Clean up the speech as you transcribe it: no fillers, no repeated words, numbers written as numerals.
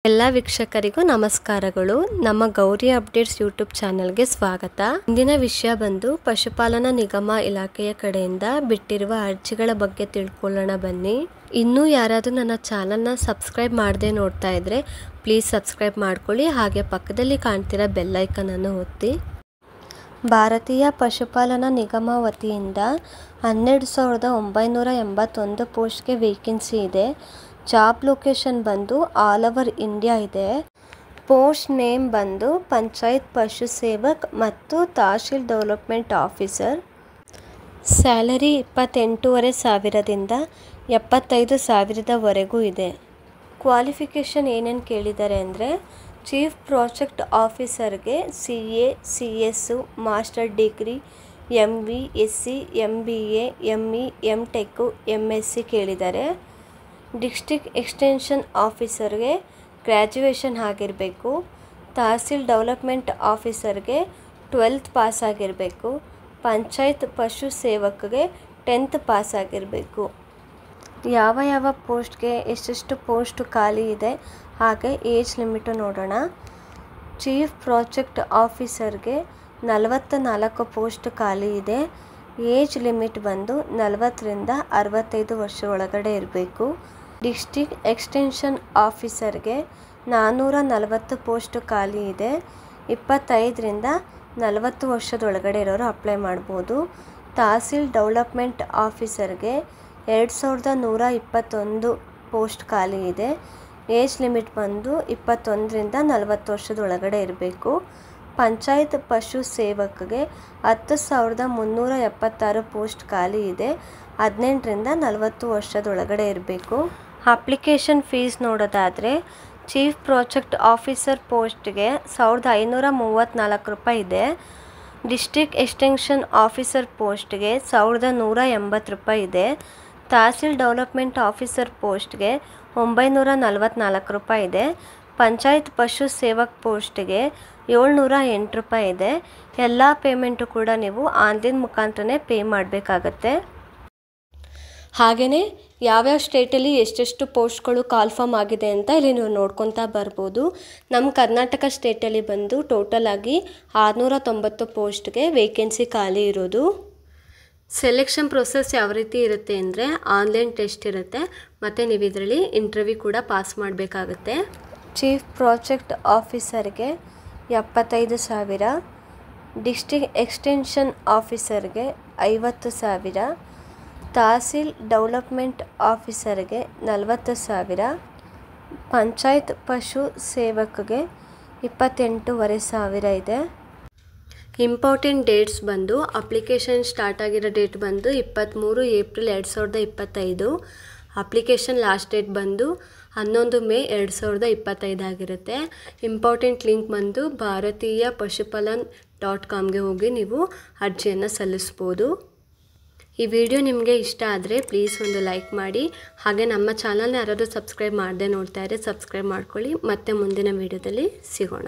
ಎಲ್ಲ ವೀಕ್ಷಕರಿಗೂ ನಮಸ್ಕಾರಗಳು. ನಮ್ಮ ಗೌರಿ ಅಪ್ಡೇಟ್ಸ್ ಯೂಟ್ಯೂಬ್ ಚಾನಲ್ಗೆ ಸ್ವಾಗತ. ಇಂದಿನ ವಿಷಯ ಬಂದು ಪಶುಪಾಲನಾ ನಿಗಮ ಇಲಾಖೆಯ ಕಡೆಯಿಂದ ಬಿಟ್ಟಿರುವ ಅರ್ಜಿಗಳ ಬಗ್ಗೆ ತಿಳ್ಕೊಳ್ಳೋಣ ಬನ್ನಿ. ಇನ್ನೂ ಯಾರಾದರೂ ನನ್ನ ಚಾನಲ್ನ ಸಬ್ಸ್ಕ್ರೈಬ್ ಮಾಡದೆ ನೋಡ್ತಾ ಇದ್ರೆ ಪ್ಲೀಸ್ ಸಬ್ಸ್ಕ್ರೈಬ್ ಮಾಡ್ಕೊಳ್ಳಿ. ಹಾಗೆ ಪಕ್ಕದಲ್ಲಿ ಕಾಣ್ತಿರೋ ಬೆಲ್ ಐಕನ್ ಅನ್ನು ಒತ್ತಿ. ಭಾರತೀಯ ಪಶುಪಾಲನಾ ನಿಗಮ ವತಿಯಿಂದ 12,981 ಪೋಸ್ಟ್ಗೆ ವೇಕೆನ್ಸಿ ಇದೆ. ಜಾಬ್ ಲೊಕೇಶನ್ ಬಂದು ಆಲ್ ಓವರ್ ಇಂಡಿಯಾ ಇದೆ. ಪೋಸ್ಟ್ ನೇಮ್ ಬಂದು ಪಂಚಾಯತ್ ಪಶು ಸೇವಕ್ ಮತ್ತು ತಹಶೀಲ್ ಡೆವಲಪ್ಮೆಂಟ್ ಆಫೀಸರ್. ಸ್ಯಾಲರಿ 28,500ದಿಂದ 75,000ವರೆಗೂ ಇದೆ. ಕ್ವಾಲಿಫಿಕೇಷನ್ ಏನೇನು ಕೇಳಿದ್ದಾರೆ ಅಂದರೆ ಚೀಫ್ ಪ್ರಾಜೆಕ್ಟ್ ಆಫೀಸರ್ಗೆ CA, CS, master degree, MV, SC, MBA, ME, MTech, MSc ಕೇಳಿದ್ದಾರೆ. ಡಿಸ್ಟ್ರಿಕ್ಟ್ ಎಕ್ಸ್ಟೆನ್ಷನ್ ಆಫೀಸರ್ಗೆ ಗ್ರ್ಯಾಜುಯೇಷನ್ ಆಗಿರಬೇಕು. ತಹಸೀಲ್ ಡೆವಲಪ್ಮೆಂಟ್ ಆಫೀಸರ್ಗೆ 12th ಪಾಸ್ ಆಗಿರಬೇಕು. ಪಂಚಾಯತ್ ಪಶು ಸೇವಕ್ಗೆ 10th ಪಾಸ್ ಆಗಿರಬೇಕು. ಯಾವ ಪೋಸ್ಟ್ಗೆ ಎಷ್ಟೆಷ್ಟು ಪೋಸ್ಟ್ ಖಾಲಿ ಇದೆ ಹಾಗೆ ಏಜ್ ಲಿಮಿಟು ನೋಡೋಣ. ಚೀಫ್ ಪ್ರಾಜೆಕ್ಟ್ ಆಫೀಸರ್ಗೆ 44 ಪೋಸ್ಟ್ ಖಾಲಿ ಇದೆ. ಏಜ್ ಲಿಮಿಟ್ ಬಂದು 40ರಿಂದ 65 ವರ್ಷ ಒಳಗಡೆ ಇರಬೇಕು. ಡಿಸ್ಟ್ರಿಕ್ಟ್ ಎಕ್ಸ್ಟೆನ್ಷನ್ ಆಫೀಸರ್ಗೆ 440 ಪೋಸ್ಟ್ ಖಾಲಿ ಇದೆ. 25ರಿಂದ 40 ವರ್ಷದೊಳಗಡೆ ಇರೋರು ಅಪ್ಲೈ ಮಾಡ್ಬೋದು. ತಹಸೀಲ್ ಡೆವಲಪ್ಮೆಂಟ್ ಆಫೀಸರ್ಗೆ 2,121 ಪೋಸ್ಟ್ ಖಾಲಿ ಇದೆ. ಏಜ್ ಲಿಮಿಟ್ ಬಂದು 21ರಿಂದ 40 ವರ್ಷದೊಳಗಡೆ ಇರಬೇಕು. ಪಂಚಾಯತ್ ಪಶು ಸೇವಕ್ಗೆ 10,376 ಪೋಸ್ಟ್ ಖಾಲಿ ಇದೆ. 18ರಿಂದ 40 ವರ್ಷದೊಳಗಡೆ ಇರಬೇಕು. ಅಪ್ಲಿಕೇಶನ್ ಫೀಸ್ ನೋಡೋದಾದರೆ ಚೀಫ್ ಪ್ರಾಜೆಕ್ಟ್ ಆಫೀಸರ್ ಪೋಸ್ಟ್ಗೆ 1,534 ರೂಪಾಯಿ ಇದೆ. ಡಿಸ್ಟ್ರಿಕ್ಟ್ ಎಕ್ಸ್ಟೆನ್ಷನ್ ಆಫೀಸರ್ ಪೋಸ್ಟ್ಗೆ 1,180 ರೂಪಾಯಿ ಇದೆ. ತಹಸೀಲ್ ಡೆವಲಪ್ಮೆಂಟ್ ಆಫೀಸರ್ ಪೋಸ್ಟ್ಗೆ 944 ರೂಪಾಯಿ ಇದೆ. ಪಂಚಾಯತ್ ಪಶು ಸೇವಕ್ ಪೋಸ್ಟ್ಗೆ 708 ರೂಪಾಯಿ ಇದೆ. ಎಲ್ಲ ಪೇಮೆಂಟು ಕೂಡ ನೀವು ಆನ್ಲೈನ್ ಮುಖಾಂತರನೇ ಪೇ ಮಾಡಬೇಕಾಗತ್ತೆ. ಹಾಗೆಯೇ ಯಾವ್ಯಾವ ಸ್ಟೇಟಲ್ಲಿ ಎಷ್ಟೆಷ್ಟು ಪೋಸ್ಟ್ಗಳು ಕಾಲ್ಫಾರ್ಮ್ ಆಗಿದೆ ಅಂತ ಇಲ್ಲಿ ನೀವು ನೋಡ್ಕೊತಾ ಬರ್ಬೋದು. ನಮ್ಮ ಕರ್ನಾಟಕ ಸ್ಟೇಟಲ್ಲಿ ಬಂದು ಟೋಟಲ್ ಆಗಿ 690 ಪೋಸ್ಟ್ಗೆ ವೇಕೆನ್ಸಿ ಖಾಲಿ ಇರೋದು. ಸೆಲೆಕ್ಷನ್ ಪ್ರೊಸೆಸ್ ಯಾವ ರೀತಿ ಇರುತ್ತೆ ಅಂದರೆ ಆನ್ಲೈನ್ ಟೆಸ್ಟ್ ಇರುತ್ತೆ ಮತ್ತು ನೀವು ಇದರಲ್ಲಿ ಇಂಟರ್ವ್ಯೂ ಕೂಡ ಪಾಸ್ ಮಾಡಬೇಕಾಗತ್ತೆ. ಚೀಫ್ ಪ್ರಾಜೆಕ್ಟ್ ಆಫೀಸರ್ಗೆ 75,000, ಡಿಸ್ಟ್ರಿಕ್ಟ್ ಎಕ್ಸ್ಟೆನ್ಷನ್ ಆಫೀಸರ್ಗೆ 50,000, ತಹಸೀಲ್ ಡೆವಲಪ್ಮೆಂಟ್ ಆಫೀಸರ್ಗೆ 40,000, ಪಂಚಾಯತ್ ಪಶು ಸೇವಕ್ಗೆ 28,500 ಇದೆ. ಇಂಪಾರ್ಟೆಂಟ್ ಡೇಟ್ಸ್ ಬಂದು ಅಪ್ಲಿಕೇಶನ್ ಸ್ಟಾರ್ಟ್ ಆಗಿರೋ ಡೇಟ್ ಬಂದು 23 ಏಪ್ರಿಲ್ 2025. ಅಪ್ಲಿಕೇಶನ್ ಲಾಸ್ಟ್ ಡೇಟ್ ಬಂದು 11 ಮೇ 2025 ಆಗಿರುತ್ತೆ. ಇಂಪಾರ್ಟೆಂಟ್ ಲಿಂಕ್ ಬಂದು ಭಾರತೀಯ ಪಶುಪಾಲನ್.comಗೆ ಹೋಗಿ ನೀವು ಅರ್ಜಿಯನ್ನು ಸಲ್ಲಿಸ್ಬೋದು. ಈ ವಿಡಿಯೋ ನಿಮಗೆ ಇಷ್ಟ ಆದರೆ ಪ್ಲೀಸ್ ಒಂದು ಲೈಕ್ ಮಾಡಿ. ಹಾಗೆ ನಮ್ಮ ಚಾನಲ್ನ ಯಾರಾದರೂ ಸಬ್ಸ್ಕ್ರೈಬ್ ಮಾಡದೆ ನೋಡ್ತಾ ಇದ್ದರೆ ಸಬ್ಸ್ಕ್ರೈಬ್ ಮಾಡ್ಕೊಳ್ಳಿ. ಮತ್ತೆ ಮುಂದಿನ ವಿಡಿಯೋದಲ್ಲಿ ಸಿಗೋಣ.